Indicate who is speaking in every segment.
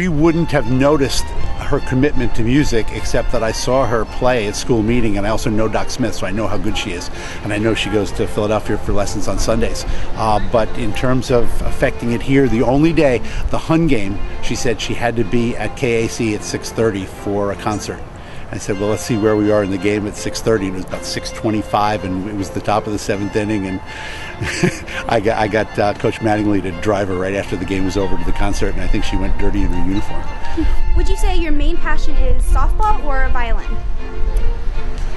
Speaker 1: we wouldn't have noticed her commitment to music except that I saw her play at school meeting, and I also know Doc Smith, so I know how good she is, and I know she goes to Philadelphia for lessons on Sundays. But in terms of affecting it here, the only day, the Hun game, she said she had to be at KAC at 6:30 for a concert. I said, well, let's see where we are in the game at 6:30, and it was about 6:25, and it was the top of the 7th inning, and I got Coach Mattingly to drive her right after the game was over to the concert, and I think she went dirty in her uniform.
Speaker 2: Would you say your main passion is softball or violin?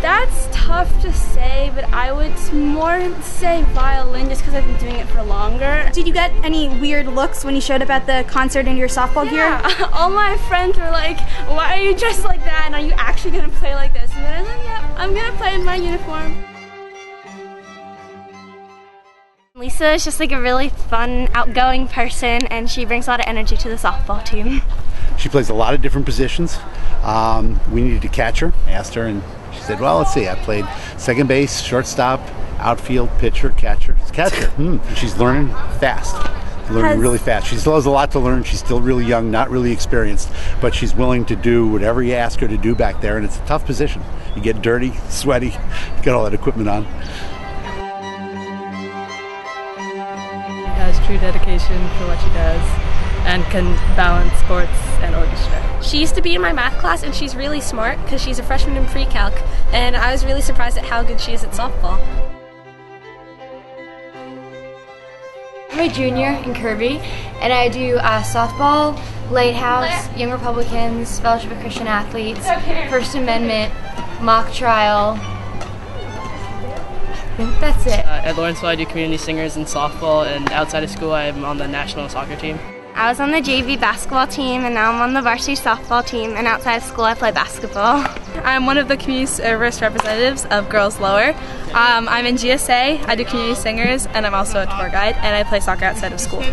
Speaker 3: That's tough to say, but I would more say violin just because I've been doing it for longer.
Speaker 2: Did you get any weird looks when you showed up at the concert in your softball gear?
Speaker 3: Yeah, all my friends were like, why are you dressed like that, and are you actually going to play like this? And then I was like, yeah, I'm going to play in my uniform.
Speaker 4: Lisa is just like a really fun, outgoing person, and she brings a lot of energy to the softball team.
Speaker 1: She plays a lot of different positions. We needed to catch her. I asked her, and she said, well, let's see, I played second base, shortstop, outfield, pitcher, catcher. It's catcher. And she's learning fast. Learning really fast. She still has a lot to learn. She's still really young, not really experienced, but she's willing to do whatever you ask her to do back there, and it's a tough position. You get dirty, sweaty, get all that equipment on.
Speaker 5: Has true dedication for what she does and can balance sports and orchestra.
Speaker 6: She used to be in my math class, and she's really smart because she's a freshman in pre-calc, and I was really surprised at how good she is at softball.
Speaker 7: I'm a junior in Kirby, and I do softball, Lighthouse, Young Republicans, Fellowship of Christian Athletes, First Amendment, mock trial. I think that's it.
Speaker 5: At Lawrenceville, I do community singers and softball, and outside of school, I'm on the national soccer team.
Speaker 4: I was on the JV basketball team, and now I'm on the varsity softball team, and outside of school I play basketball.
Speaker 8: I'm one of the community service representatives of Girls Lower. I'm in GSA, I do community singers, and I'm also a tour guide, and I play soccer outside of school.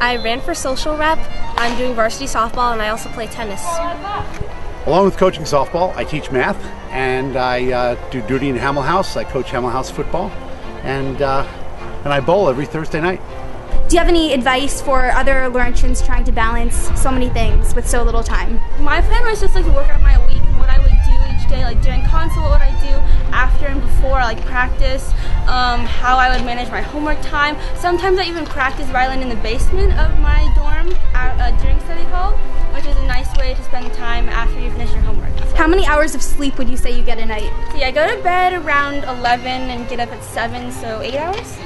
Speaker 6: I ran for social rep, I'm doing varsity softball, and I also play tennis.
Speaker 1: Along with coaching softball, I teach math, and I do duty in Hamel House. I coach Hamel House football, and I bowl every Thursday night.
Speaker 2: Do you have any advice for other Lawrentians trying to balance so many things with so little time?
Speaker 3: My plan was just like to work out my week and what I would do each day, like during consult, what I do after and before, like practice, how I would manage my homework time. Sometimes I even practice violin in the basement of my dorm during study hall, which is a nice way to spend time after you finish your homework.
Speaker 2: How many hours of sleep would you say you get a night?
Speaker 3: See, I go to bed around 11 and get up at 7, so 8 hours.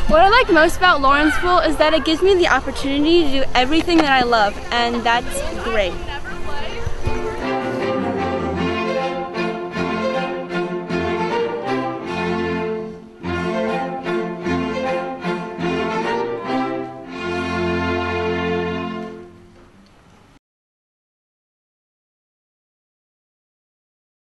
Speaker 8: What I like most about Lawrenceville is that it gives me the opportunity to do everything that I love, and that's great.